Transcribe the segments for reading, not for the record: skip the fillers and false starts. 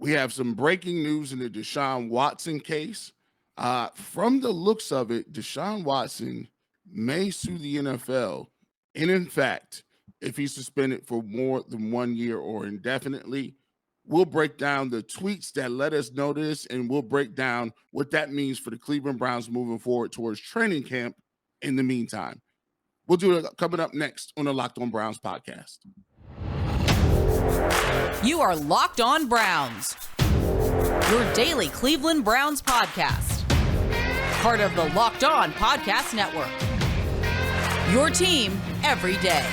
We have some breaking news in the Deshaun Watson case. From the looks of it, Deshaun Watson may sue the NFL. And in fact, if he's suspended for more than 1 year or indefinitely, we'll break down the tweets that let us know this, and we'll break down what that means for the Cleveland Browns moving forward towards training camp in the meantime. We'll do it coming up next on the Locked On Browns podcast. You are Locked On Browns, your daily Cleveland Browns podcast. Part of the Locked On Podcast Network, your team every day.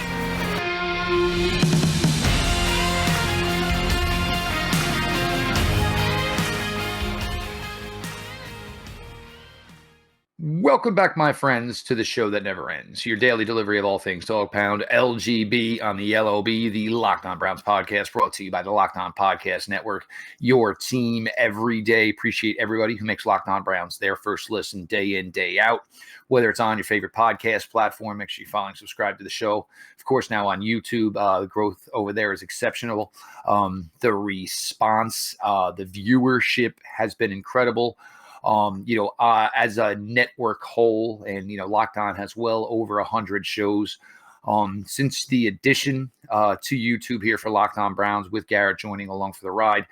Welcome back, my friends, to the show that never ends. Your daily delivery of all things Dog Pound, LGB on the LOB, the Locked On Browns podcast, brought to you by the Locked On Podcast Network, your team every day. Appreciate everybody who makes Locked On Browns their first listen day in, day out. Whether it's on your favorite podcast platform, make sure you follow and subscribe to the show. Of course, now on YouTube, the growth over there is exceptional. The response, the viewership has been incredible. As a network whole, and, Locked On has well over 100 shows since the addition to YouTube here for Locked On Browns, with Garrett joining along for the ride.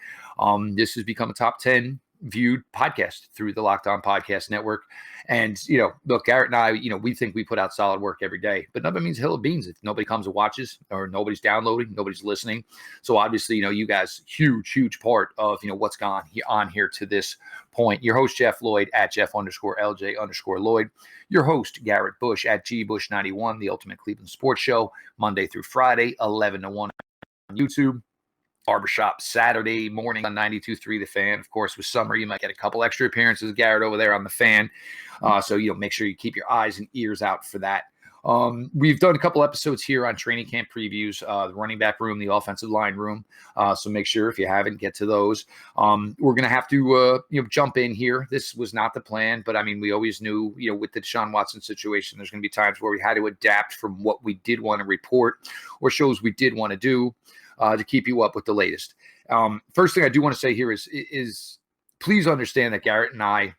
This has become a top 10 viewed podcast through the Locked On Podcast Network. And, look, Garrett and I, we think we put out solid work every day, but none of it means a hill of beans if nobody comes and watches, or nobody's downloading, nobody's listening. So obviously, you guys, huge part of, what's gone on here to this point. Your host, Jeff Lloyd, at Jeff_LJ_Lloyd. Your host, Garrett Bush, at GBush91, the Ultimate Cleveland Sports Show, Monday through Friday, 11 to 1 on YouTube. Barbershop Saturday morning on 92.3 The Fan. Of course, with summer, you might get a couple extra appearances, Garrett, over there on The Fan. So, make sure you keep your eyes and ears out for that. We've done a couple episodes here on training camp previews, the running back room, the offensive line room. So make sure, if you haven't, get to those. We're going to have to, jump in here. This was not the plan, but we always knew, with the Deshaun Watson situation, there's going to be times where we had to adapt from what we did want to report or shows we did want to do. To keep you up with the latest. First thing I do want to say here is please understand that Garrett and I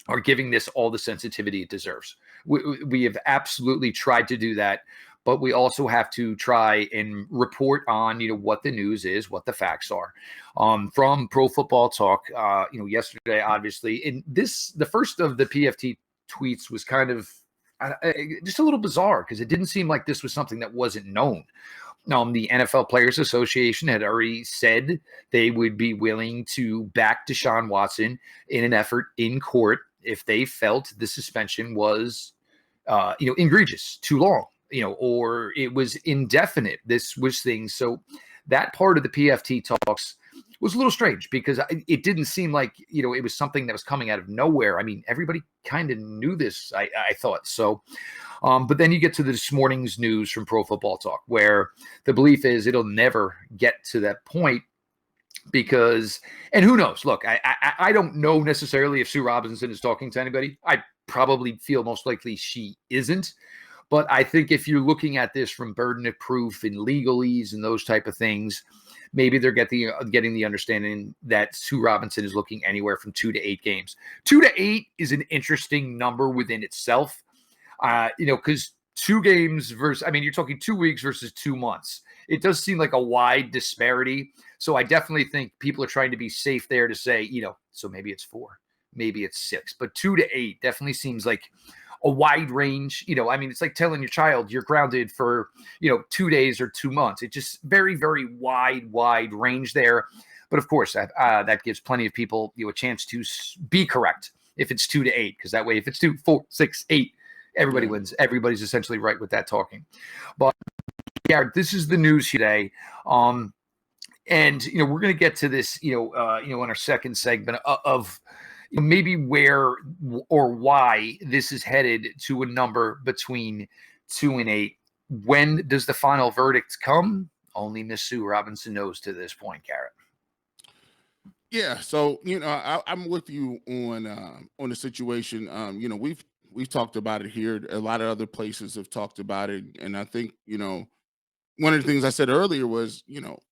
are giving this all the sensitivity it deserves. We have absolutely tried to do that, but we also have to try and report on, what the news is, what the facts are. From Pro Football Talk, yesterday, obviously, and the first of the PFT tweets was kind of just a little bizarre, because it didn't seem like this was something that wasn't known. The NFL Players Association had already said they would be willing to back Deshaun Watson in an effort in court if they felt the suspension was, egregious, too long, or it was indefinite. This was things. So that part of the PFT talks was a little strange, because it didn't seem like, it was something that was coming out of nowhere. Everybody kind of knew this, I thought. So, but then you get to this morning's news from Pro Football Talk, where the belief is it'll never get to that point, because, and who knows? Look, I don't know necessarily if Sue Robinson is talking to anybody. I probably feel most likely she isn't. But I think if you're looking at this from burden of proof and legalese and those type of things, maybe they're getting the understanding that Sue Robinson is looking anywhere from 2 to 8 games. 2 to 8 is an interesting number within itself, because 2 games versus, you're talking 2 weeks versus 2 months. It does seem like a wide disparity. So I definitely think people are trying to be safe there to say, so maybe it's 4, maybe it's 6, but 2 to 8 definitely seems like a wide range. It's like telling your child you're grounded for, 2 days or 2 months. It's just very, very wide range there. But of course, that gives plenty of people, a chance to be correct if it's 2 to 8, because that way, if it's 2, 4, 6, 8, everybody wins. Everybody's essentially right with that talking. But Garrett, this is the news today. And, we're going to get to this, in our second segment of maybe where or why this is headed to a number between 2 and 8. When does the final verdict come? Only Miss Sue Robinson knows to this point, Garrett. Yeah, so I'm with you on the situation. We've talked about it here. A lot of other places have talked about it, and I think one of the things I said earlier was,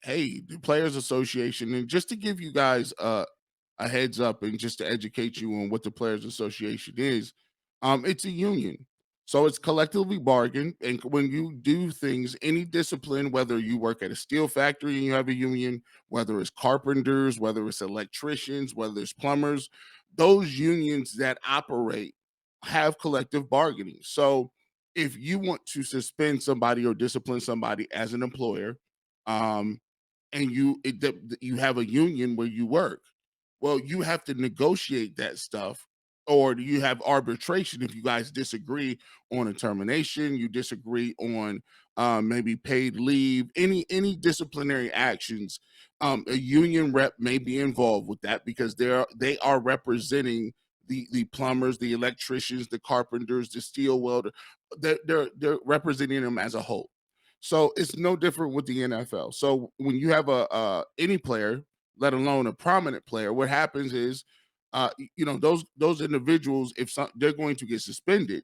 hey, the Players Association, and just to give you guys a heads up and just to educate you on what the Players Association is, it's a union. So it's collectively bargained. And when you do things, any discipline, whether you work at a steel factory and you have a union, whether it's carpenters, whether it's electricians, whether it's plumbers, those unions that operate have collective bargaining. So if you want to suspend somebody or discipline somebody as an employer, um, and you have a union where you work, well, you have to negotiate that stuff, or you have arbitration if you guys disagree on a termination, you disagree on maybe paid leave, any disciplinary actions. A union rep may be involved with that because they are representing the plumbers, the electricians, the carpenters, the steel welder. They're representing them as a whole. So it's no different with the NFL. So when you have any player, let alone a prominent player, what happens is, those individuals, if they're going to get suspended,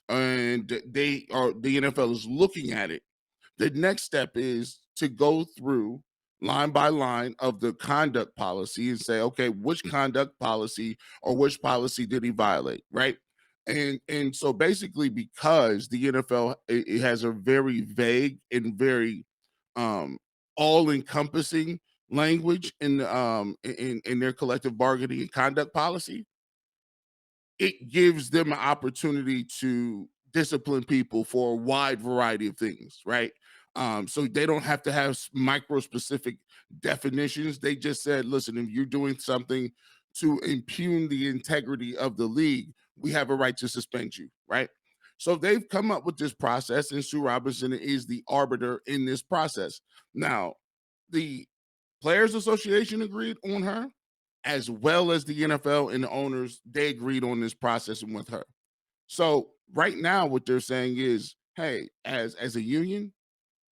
and the NFL is looking at it, the next step is to go through line by line of the conduct policy and say, okay, which conduct policy or which policy did he violate, right? And so basically, because the NFL, it has a very vague and very um all-encompassing language in their collective bargaining and conduct policy, it gives them an opportunity to discipline people for a wide variety of things, right? So they don't have to have micro specific definitions. They just said, listen, if you're doing something to impugn the integrity of the league, we have a right to suspend you, right? So they've come up with this process, and Sue Robinson is the arbiter in this process. Now, the Players Association agreed on her, as well as the NFL and the owners. They agreed on this process and with her. So right now, what they're saying is, hey, as a union,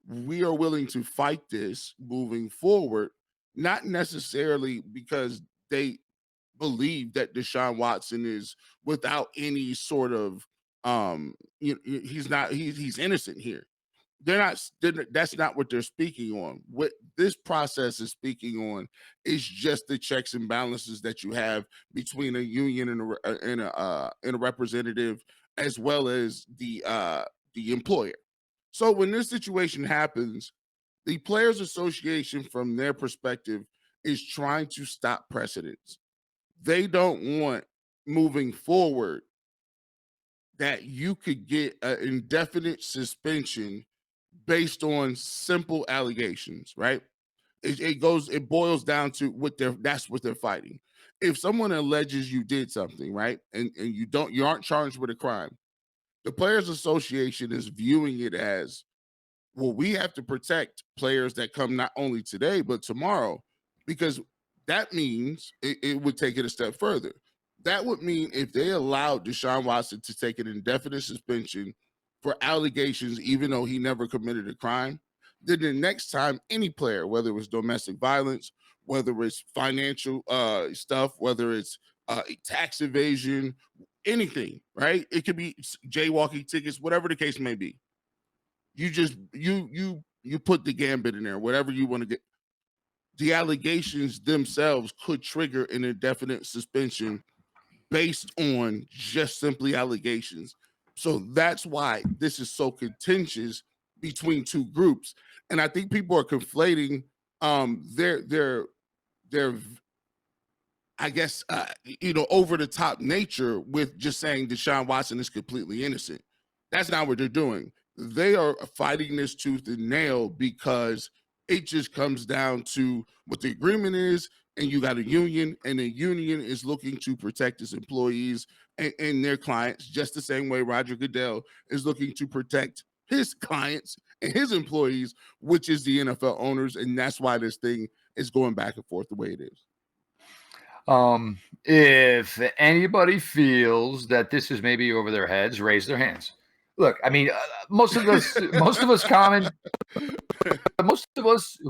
we are willing to fight this moving forward, not necessarily because they believe that Deshaun Watson is without any sort of he's innocent here. That's not what they're speaking on. What this process is speaking on is just the checks and balances that you have between a union and a representative, as well as the employer. So when this situation happens, the Players Association, from their perspective, is trying to stop precedents. They don't want, moving forward, that you could get an indefinite suspension based on simple allegations, right? It boils down to that's what they're fighting. If someone alleges you did something, right, and you aren't charged with a crime, the Players Association is viewing it as, well, we have to protect players that come not only today but tomorrow, because that means it would take it a step further. That would mean if they allowed Deshaun Watson to take an indefinite suspension for allegations, even though he never committed a crime, then the next time any player, whether it was domestic violence, whether it's financial stuff, whether it's tax evasion, anything, right? It could be jaywalking tickets, whatever the case may be. You just you put the gambit in there, whatever you want to get. The allegations themselves could trigger an indefinite suspension based on just simply allegations. So that's why this is so contentious between two groups. And I think people are conflating their I guess over the top nature with just saying Deshaun Watson is completely innocent. That's not what they're doing. They are fighting this tooth and nail because it just comes down to what the agreement is, and you got a union, and the union is looking to protect its employees and their clients, just the same way Roger Goodell is looking to protect his clients and his employees, which is the NFL owners, and that's why this thing is going back and forth the way it is. If anybody feels that this is maybe over their heads, raise their hands. Look, I mean, most of us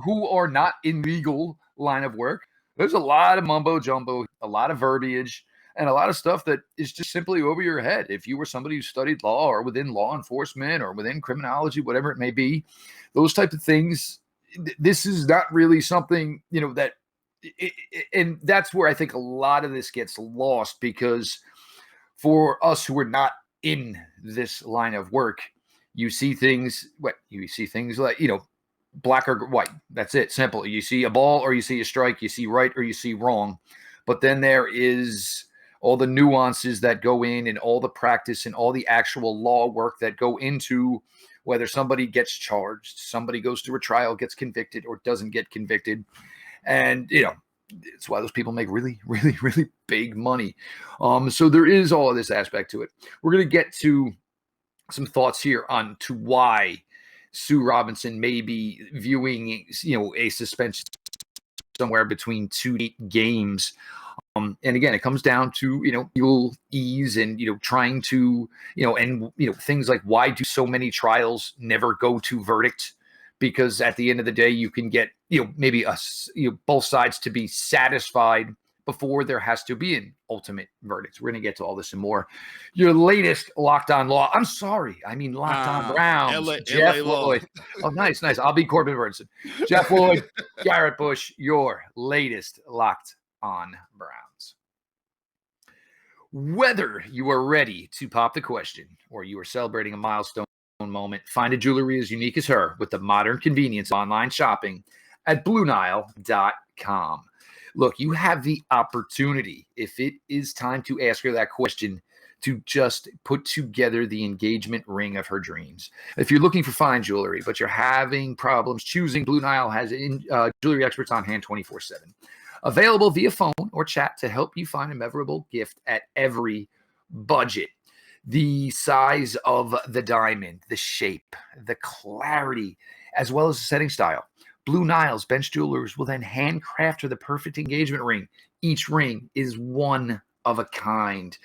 who are not in legal line of work, there's a lot of mumbo jumbo, a lot of verbiage. and a lot of stuff that is just simply over your head. If you were somebody who studied law or within law enforcement or within criminology, whatever it may be, those type of things, this is not really something, that, and that's where I think a lot of this gets lost, because for us who are not in this line of work, you see things like, black or white. That's it. Simple. You see a ball or you see a strike, you see right or you see wrong. But then there is all the nuances that go in, and all the practice and all the actual law work that go into whether somebody gets charged, somebody goes through a trial, gets convicted, or doesn't get convicted. And, it's why those people make really, really, really big money. So there is all of this aspect to it. We're going to get to some thoughts here on to why Sue Robinson may be viewing, a suspension somewhere between 2 to 8 games. And again, it comes down to, legal ease and, trying to, and, things like, why do so many trials never go to verdict? Because at the end of the day, you can get, maybe both sides to be satisfied before there has to be an ultimate verdict. We're going to get to all this and more. Your latest Locked On Law. I'm sorry. I mean, Locked On Browns. Jeff Lloyd. Oh, nice. I'll be Corbin Burnson. Jeff Lloyd, Garrett Bush, your latest Locked On Browns. Whether you are ready to pop the question or you are celebrating a milestone moment, find a jewelry as unique as her with the modern convenience of online shopping at BlueNile.com. Look, you have the opportunity, if it is time to ask her that question, to just put together the engagement ring of her dreams. If you're looking for fine jewelry, but you're having problems choosing, Blue Nile has jewelry experts on hand 24/7. Available via phone or chat to help you find a memorable gift at every budget. The size of the diamond, the shape, the clarity, as well as the setting style. Blue Nile's bench jewelers will then handcraft her the perfect engagement ring. Each ring is one of a kind.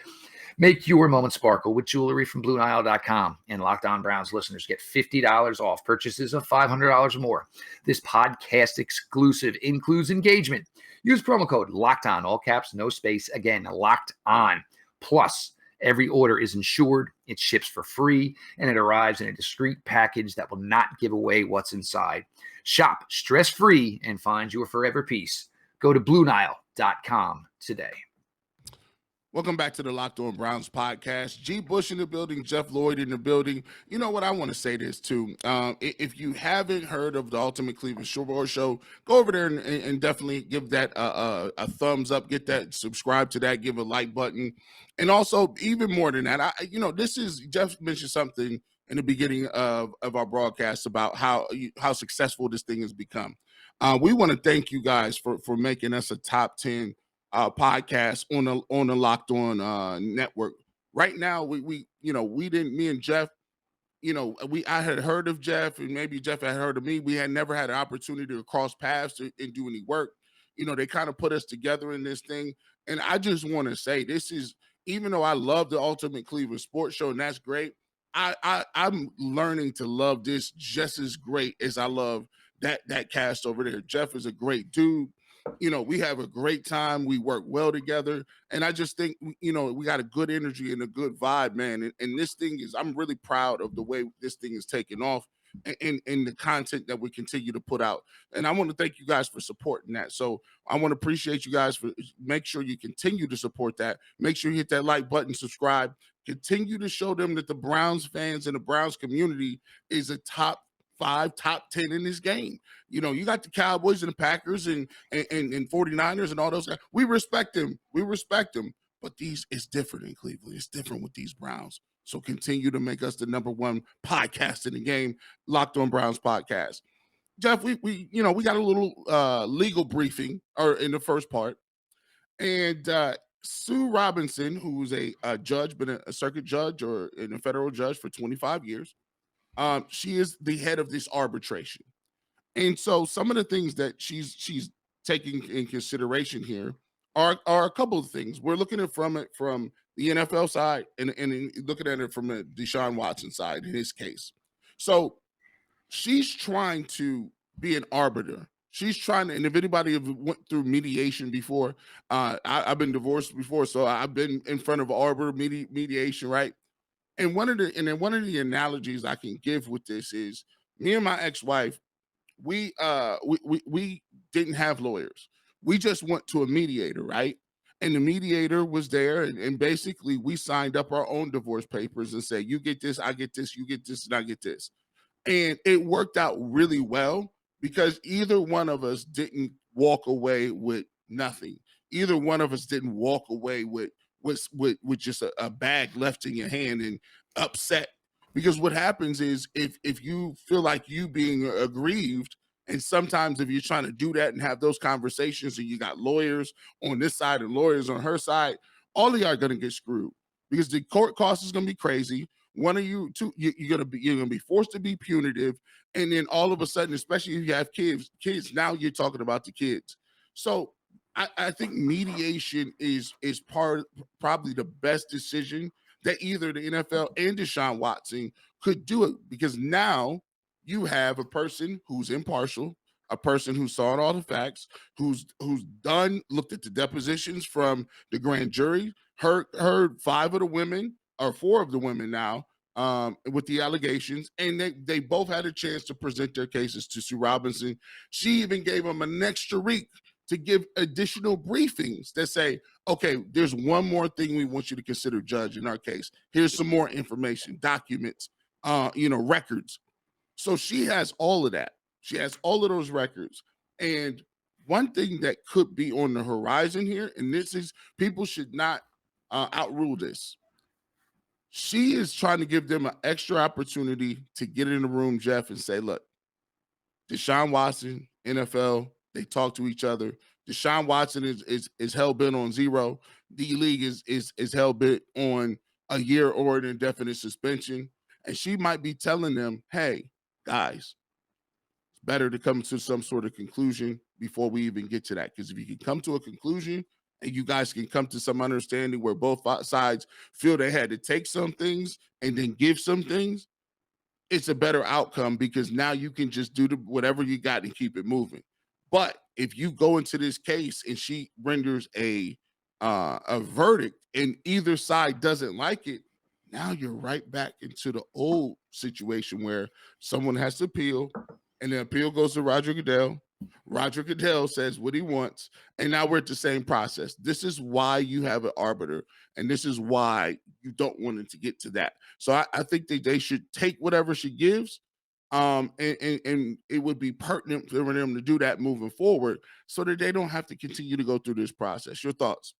Make your moment sparkle with jewelry from BlueNile.com. And Locked On Browns listeners get $50 off purchases of $500 or more. This podcast exclusive includes engagement. Use promo code Locked On, all caps, no space. Again, Locked On. Plus, every order is insured, it ships for free, and it arrives in a discreet package that will not give away what's inside. Shop stress-free and find your forever piece. Go to BlueNile.com today. Welcome back to the Locked On Browns podcast. G. Bush in the building, Jeff Lloyd in the building. You know what? I want to say this too. If you haven't heard of the Ultimate Cleveland Showboard Show, go over there and definitely give that a thumbs up. Get that, subscribe to that, give a like button, and also even more than that, this is Jeff mentioned something in the beginning of our broadcast about how successful this thing has become. We want to thank you guys for making us a top 10 podcast on the Locked On network. Right now, we didn't, me and Jeff, I had heard of Jeff, and maybe Jeff had heard of me. We had never had an opportunity to cross paths and do any work. They kind of put us together in this thing. And I just want to say, this is, even though I love the Ultimate Cleveland Sports Show, and that's great, I'm learning to love this just as great as I love that cast over there. Jeff is a great dude. We have a great time. We work well together. And I just think, we got a good energy and a good vibe, man. And this thing is, I'm really proud of the way this thing is taking off and the content that we continue to put out. And I want to thank you guys for supporting that. So I want to appreciate you guys for, make sure you continue to support that. Make sure you hit that like button, subscribe, continue to show them that the Browns fans and the Browns community is a top 5, top 10 in this game. You got the Cowboys and the Packers and 49ers and all those guys. We respect them. But it's different in Cleveland. It's different with these Browns. So continue to make us the number one podcast in the game, Locked On Browns podcast. Jeff, we got a little legal briefing in the first part. And Sue Robinson, who's a judge, been a circuit judge or a federal judge for 25 years, she is the head of this arbitration. And so some of the things that she's taking in consideration here are a couple of things. We're looking at from the NFL side and looking at it from the Deshaun Watson side in his case. So she's trying to be an arbiter. She's trying to, and if anybody have went through mediation before, I've been divorced before, so I've been in front of arbiter mediation, right? And one of the analogies I can give with this is me and my ex-wife, we didn't have lawyers. We just went to a mediator, right? And the mediator was there, and basically we signed up our own divorce papers and say, you get this, I get this, you get this, and I get this. And it worked out really well because either one of us didn't walk away with nothing. Either one of us didn't walk away with just a bag left in your hand and upset. Because what happens is if you feel like you being aggrieved, and sometimes if you're trying to do that and have those conversations and you got lawyers on this side and lawyers on her side, all of y'all are gonna get screwed because the court cost is gonna be crazy. One of you two, you're gonna be forced to be punitive, and then all of a sudden, especially if you have kids, now you're talking about the kids. So I think mediation is probably the best decision that either the NFL and Deshaun Watson could do it, because now you have a person who's impartial, a person who saw all the facts, who's looked at the depositions from the grand jury, heard 5 of the women or 4 of the women now with the allegations, and they both had a chance to present their cases to Sue Robinson. She even gave them an extra week to give additional briefings that say, okay, there's one more thing we want you to consider, Judge, in our case. Here's some more information, documents, records. So she has all of that. She has all of those records. And one thing that could be on the horizon here, and this is, people should not outrule this. She is trying to give them an extra opportunity to get in the room, Jeff, and say, look, Deshaun Watson, NFL, they talk to each other. Deshaun Watson is hell-bent on 0. The league is hell-bent on a year or an indefinite suspension. And she might be telling them, hey, guys, it's better to come to some sort of conclusion before we even get to that. Because if you can come to a conclusion and you guys can come to some understanding where both sides feel they had to take some things and then give some things, it's a better outcome, because now you can just do whatever you got and keep it moving. But if you go into this case and she renders a verdict and either side doesn't like it, now you're right back into the old situation where someone has to appeal, and the appeal goes to Roger Goodell. Roger Goodell says what he wants, and now we're at the same process. This is why you have an arbiter, and this is why you don't want it to get to that. So I think that they should take whatever she gives, and it would be pertinent for them to do that moving forward so that they don't have to continue to go through this process. Your thoughts?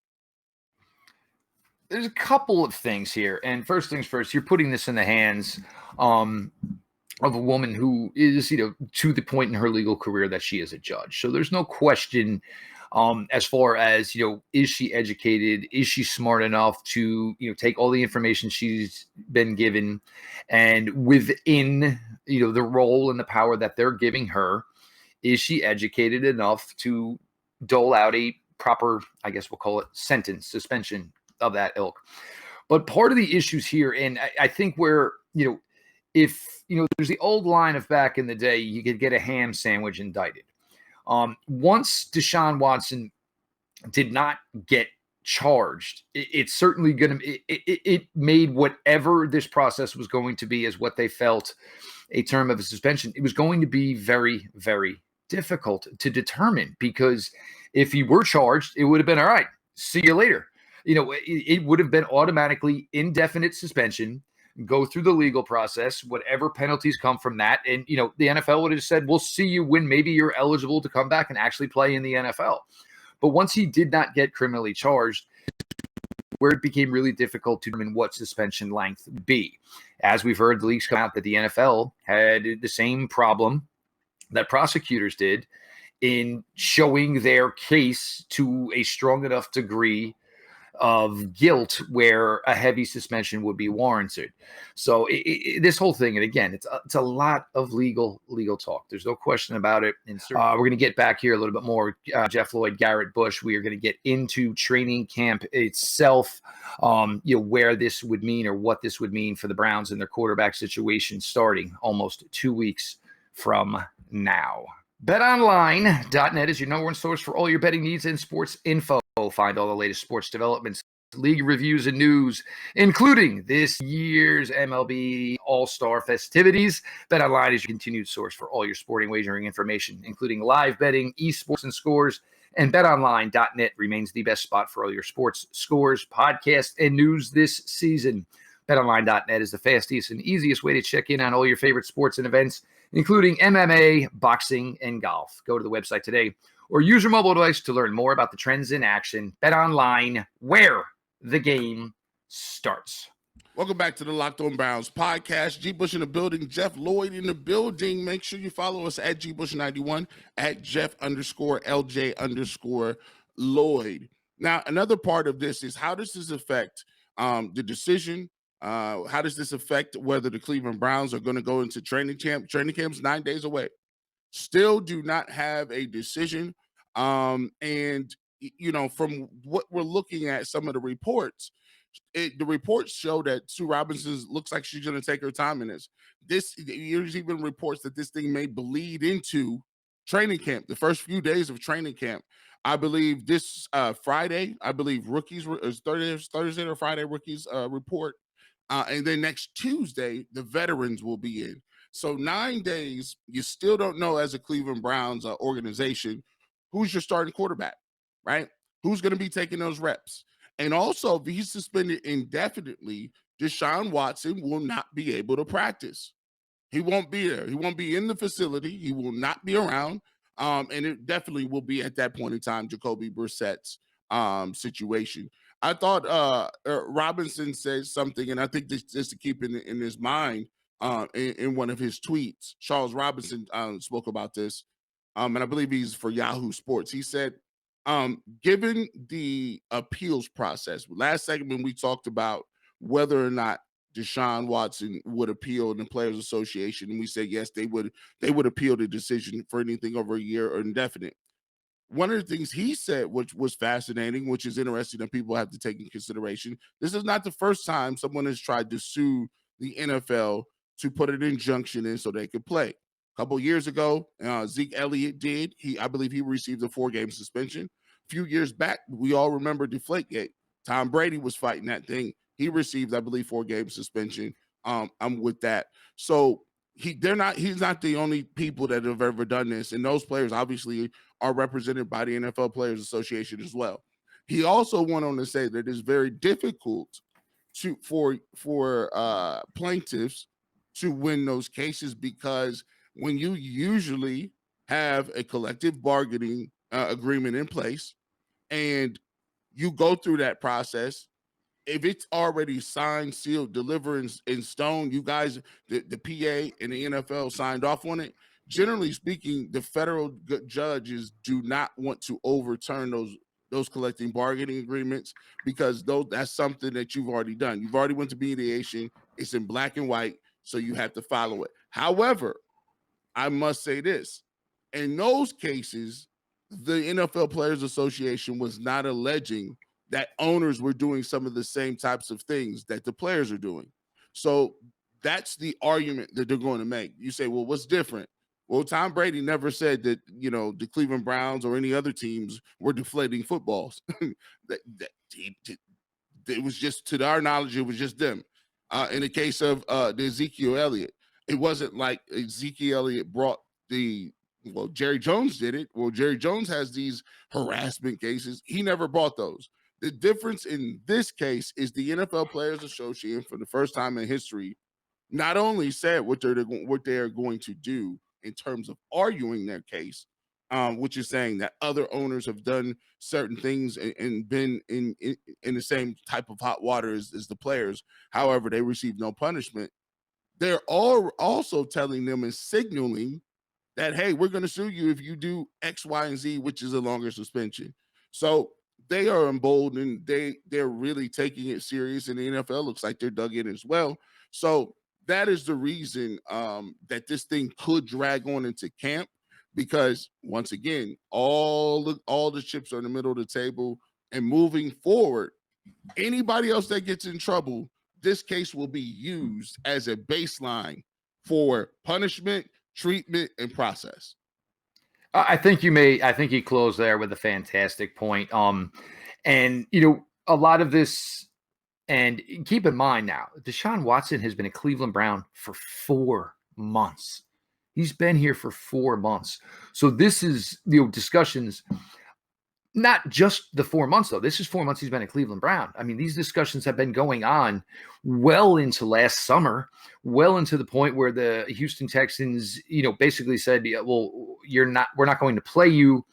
There's a couple of things here. And first things first, you're putting this in the hands of a woman who is, to the point in her legal career that she is a judge. So there's no question as far as, is she educated? Is she smart enough to, take all the information she's been given and within, the role and the power that they're giving her, is she educated enough to dole out a proper, I guess we'll call it, sentence, suspension of that ilk? But part of the issues here, and I think where, if, there's the old line of back in the day, you could get a ham sandwich indicted. Once Deshaun Watson did not get charged, it's certainly going to, it made whatever this process was going to be as what they felt a term of a suspension. It was going to be very, very difficult to determine, because if he were charged, it would have been, all right, see you later. It would have been automatically indefinite suspension, go through the legal process, whatever penalties come from that. And, the NFL would have said, we'll see you when maybe you're eligible to come back and actually play in the NFL. But once he did not get criminally charged, where it became really difficult to determine what suspension length would be. As we've heard, the leaks come out that the NFL had the same problem that prosecutors did in showing their case to a strong enough degree of guilt where a heavy suspension would be warranted. So this whole thing, and again, it's a lot of legal talk. There's no question about it. And we're going to get back here a little bit more. Jeff, Lloyd, Garrett Bush. We are going to get into training camp itself, where this would mean or what this would mean for the Browns and their quarterback situation starting almost 2 weeks from now. BetOnline.net is your number one source for all your betting needs and sports info. Find all the latest sports developments, league reviews, and news, including this year's MLB All-Star festivities. BetOnline is your continued source for all your sporting wagering information, including live betting, esports, and scores. And BetOnline.net remains the best spot for all your sports, scores, podcasts, and news this season. BetOnline.net is the fastest and easiest way to check in on all your favorite sports and events, including MMA, boxing, and golf. Go to the website today or use your mobile device to learn more about the trends in action. BetOnline, where the game starts. Welcome back to the Locked On Browns podcast. G. Bush in the building, Jeff Lloyd in the building. Make sure you follow us at GBush91, at Jeff_LJ_Lloyd. Now, another part of this is how does this affect the decision? How does this affect whether the Cleveland Browns are going to go into training camp? Training camp's 9 days away. Still do not have a decision. And, you know, from what we're looking at, some of the reports, the reports show that Sue Robinson looks like she's going to take her time in this. There's even reports that this thing may bleed into training camp, the first few days of training camp. I believe this Friday, I believe rookies, Thursday or Friday rookies report. And then next Tuesday, the veterans will be in. So 9 days, you still don't know as a Cleveland Browns organization, who's your starting quarterback, right? Who's going to be taking those reps? And also, if he's suspended indefinitely, Deshaun Watson will not be able to practice. He won't be there. He won't be in the facility. He will not be around. And it definitely will be at that point in time, Jacoby Brissett's situation. I thought Robinson said something, and I think this just to keep in his mind in one of his tweets. Charles Robinson spoke about this, and I believe he's for Yahoo Sports. He said, given the appeals process, last segment we talked about whether or not Deshaun Watson would appeal in the Players Association, and we said yes, they would appeal the decision for anything over a year or indefinite. One of the things he said, which was fascinating, which is interesting that people have to take in consideration, this is not the first time someone has tried to sue the NFL to put an injunction in so they could play. A couple years ago, Zeke Elliott did. I believe he received a 4-game suspension. A few years back, we all remember Deflategate. Tom Brady was fighting that thing. He received, I believe, 4-game suspension. I'm with that. So he's not the only people that have ever done this. And those players obviously are represented by the NFL Players Association as well. He also went on to say that it's very difficult for plaintiffs to win those cases because when you usually have a collective bargaining agreement in place and you go through that process, if it's already signed, sealed, delivered in stone, you guys, the PA and the NFL signed off on it. Generally speaking, the federal judges do not want to overturn those collective bargaining agreements because that's something that you've already done. You've already went to mediation. It's in black and white, so you have to follow it. However, I must say this. In those cases, the NFL Players Association was not alleging that owners were doing some of the same types of things that the players are doing. So that's the argument that they're going to make. You say, well, what's different? Well, Tom Brady never said that, the Cleveland Browns or any other teams were deflating footballs. It was just, to our knowledge, it was just them. In the case of the Ezekiel Elliott, it wasn't like Ezekiel Elliott brought Jerry Jones did it. Well, Jerry Jones has these harassment cases. He never brought those. The difference in this case is the NFL Players Association, for the first time in history, not only said what they're going to do in terms of arguing their case, which is saying that other owners have done certain things and been in the same type of hot water as the players. However, they received no punishment. They're all also telling them and signaling that, hey, we're going to sue you if you do X, Y, and Z, which is a longer suspension. So they are emboldened. They're really taking it serious, and the NFL looks like they're dug in as well. So that is the reason that this thing could drag on into camp, because once again, all the chips are in the middle of the table, and moving forward, anybody else that gets in trouble, this case will be used as a baseline for punishment, treatment, and process. I think you closed there with a fantastic point. And a lot of this, and keep in mind now, Deshaun Watson has been a Cleveland Brown for 4 months. He's been here for 4 months. So this is, discussions, not just the 4 months, though. This is 4 months he's been a Cleveland Brown. I mean, these discussions have been going on well into last summer, well into the point where the Houston Texans, basically said, well, we're not going to play you,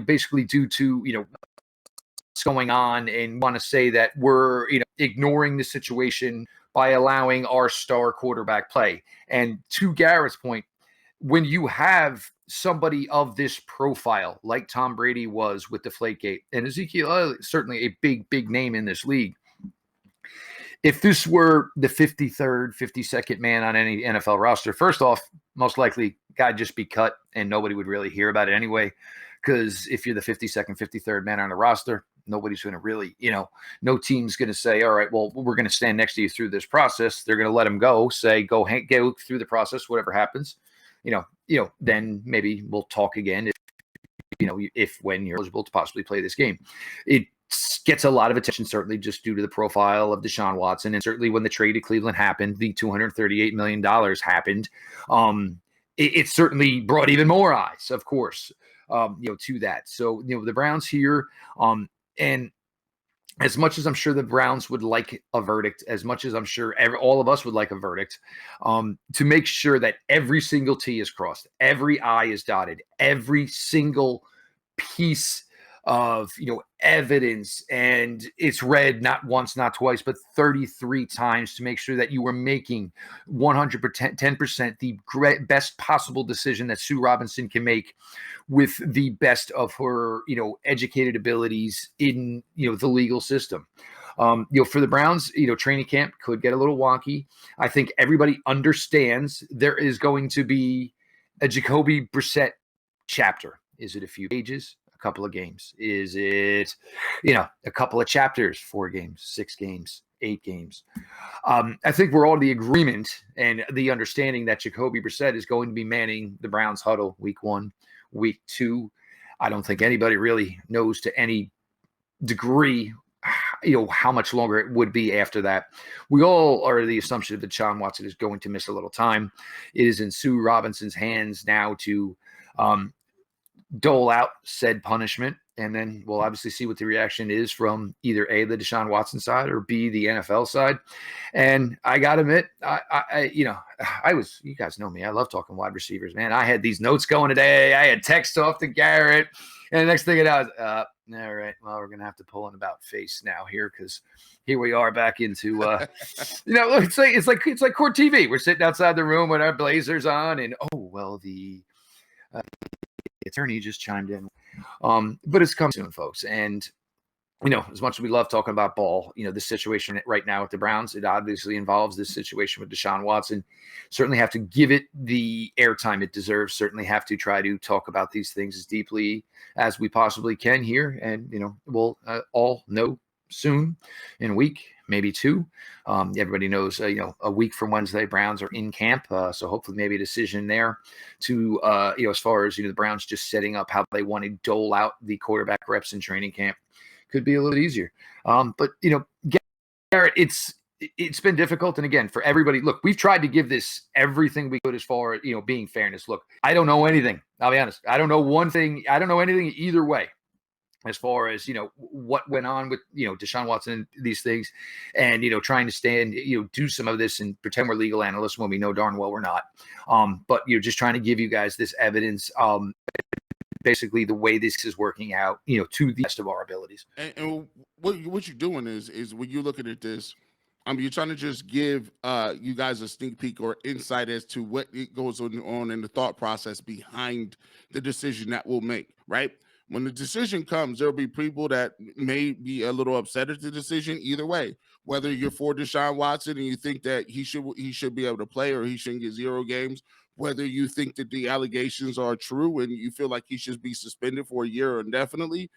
basically due to, what's going on, and want to say that we're, ignoring the situation by allowing our star quarterback play. And to Garrett's point, when you have somebody of this profile, like Tom Brady was with Deflategate, and Ezekiel, certainly a big name in this league, if this were the 53rd, 52nd man on any NFL roster, first off, most likely guy'd just be cut and nobody would really hear about it anyway. Because if you're the 52nd, 53rd man on the roster, nobody's going to really, no team's going to say, all right, well, we're going to stand next to you through this process. They're going to let him go, say, go through the process, whatever happens, then maybe we'll talk again when you're eligible to possibly play this game. It gets a lot of attention, certainly just due to the profile of Deshaun Watson. And certainly when the trade to Cleveland happened, the $238 million happened. It certainly brought even more eyes, of course, to that. So, the Browns here, and as much as I'm sure the Browns would like a verdict, as much as I'm sure all of us would like a verdict, to make sure that every single T is crossed, every I is dotted, every single piece of evidence, and it's read not once, not twice, but 33 times, to make sure that you are making 110% the best possible decision that Sue Robinson can make with the best of her educated abilities in the legal system. For the Browns, training camp could get a little wonky. I think everybody understands there is going to be a Jacoby Brissett chapter. Is it a few pages? A couple of games? Is it, a couple of chapters, 4 games, 6 games, 8 games? I think we're all in the agreement and the understanding that Jacoby Brissett is going to be manning the Browns huddle week 1, week 2. I don't think anybody really knows to any degree, how much longer it would be after that. We all are the assumption that Deshaun Watson is going to miss a little time. It is in Sue Robinson's hands now to dole out said punishment, and then we'll obviously see what the reaction is from either A, the Deshaun Watson side, or B, the NFL side. And I gotta admit, you guys know me, I love talking wide receivers, man. I had these notes going today, I had text off to Garrett, and the next thing it was, all right, well, we're gonna have to pull an about face now here, because here we are back into it's like court TV. We're sitting outside the room with our blazers on, and the attorney just chimed in. But it's come soon, folks. And, as much as we love talking about ball, this situation right now with the Browns, it obviously involves this situation with Deshaun Watson. Certainly have to give it the airtime it deserves. Certainly have to try to talk about these things as deeply as we possibly can here. And, we'll all know soon, in a week, maybe 2. Everybody knows, a week from Wednesday, Browns are in camp. So hopefully maybe a decision there to, as far as, the Browns just setting up how they want to dole out the quarterback reps in training camp could be a little easier. But, Garrett, it's been difficult. And again, for everybody, look, we've tried to give this everything we could as far as, being fairness. Look, I don't know anything. I'll be honest. I don't know one thing. I don't know anything either way, as far as, what went on with, Deshaun Watson and these things, and, trying to stand, do some of this and pretend we're legal analysts when we know darn well we're not. But, just trying to give you guys this evidence, basically the way this is working out, to the best of our abilities. And what you're doing is when you're looking at this, you're trying to just give you guys a sneak peek or insight as to what it goes on in the thought process behind the decision that we'll make, right? When the decision comes, there'll be people that may be a little upset at the decision either way. Whether you're for Deshaun Watson and you think that he should be able to play or he shouldn't get 0 games, whether you think that the allegations are true and you feel like he should be suspended for a year or indefinitely,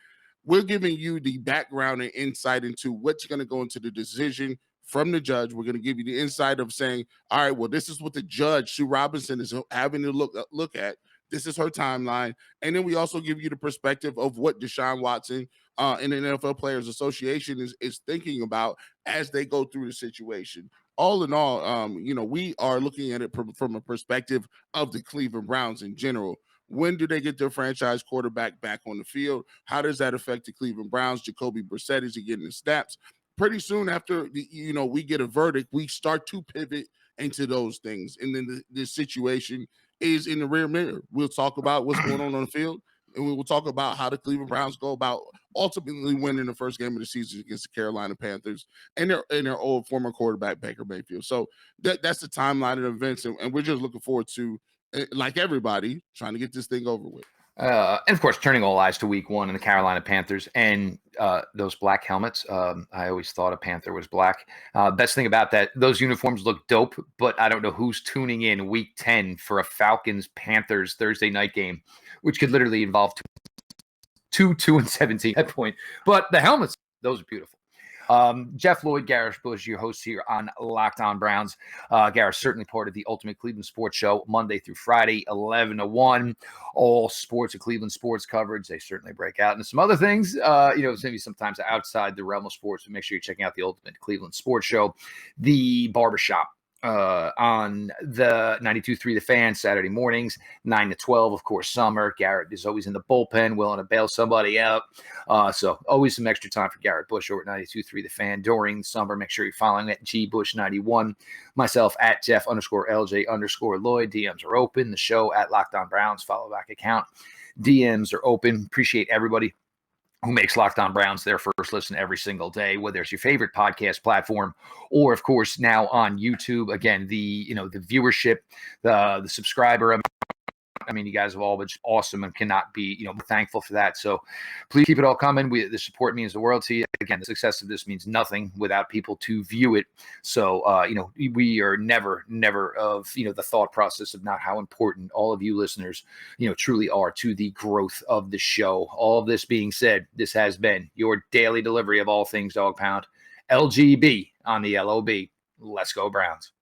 we're giving you the background and insight into what's going to go into the decision from the judge. We're going to give you the insight of saying, all right, well, this is what the judge, Sue Robinson, is having to look at. This is her timeline. And then we also give you the perspective of what Deshaun Watson and the NFL Players Association is thinking about as they go through the situation. All in all, we are looking at it from a perspective of the Cleveland Browns in general. When do they get their franchise quarterback back on the field? How does that affect the Cleveland Browns? Jacoby Brissett, is he getting the snaps? Pretty soon after we get a verdict, we start to pivot into those things, and then the situation is in the rear mirror. We'll talk about what's going on the field, and we will talk about how the Cleveland Browns go about ultimately winning the first game of the season against the Carolina Panthers and their old former quarterback Baker Mayfield. So that's the timeline of events, and we're just looking forward to, like everybody, trying to get this thing over with. And of course, turning all eyes to week 1 in the Carolina Panthers and those black helmets. I always thought a Panther was black. Best thing about that, those uniforms look dope, but I don't know who's tuning in week 10 for a Falcons-Panthers Thursday night game, which could literally involve 2-17 at that point. But the helmets, those are beautiful. Jeff, Lloyd, Garrett Bush, your hosts here on Locked On Browns. Garrett, certainly part of the Ultimate Cleveland Sports Show, Monday through Friday, 11 to 1. All sports and Cleveland sports coverage. They certainly break out into some other things, maybe sometimes outside the realm of sports. But make sure you're checking out the Ultimate Cleveland Sports Show, the barbershop. On the 92.3 The Fan, Saturday mornings, 9 to 12. Of course, summer. Garrett is always in the bullpen, willing to bail somebody out. So always some extra time for Garrett Bush over at 92.3 The Fan during summer. Make sure you're following at GBush91. Myself at Jeff_LJ_Lloyd. DMs are open. The show at Locked On Browns. Follow back account. DMs are open. Appreciate everybody who makes Locked On Browns their first listen every single day, whether it's your favorite podcast platform or, of course, now on YouTube. Again, the viewership, the subscriber. I mean, you guys have all been just awesome and cannot be, thankful for that. So please keep it all coming. The support means the world to you. Again, the success of this means nothing without people to view it. So, we are never of, the thought process of not how important all of you listeners, truly are to the growth of the show. All of this being said, this has been your daily delivery of all things Dog Pound. LGB on the LOB. Let's go Browns.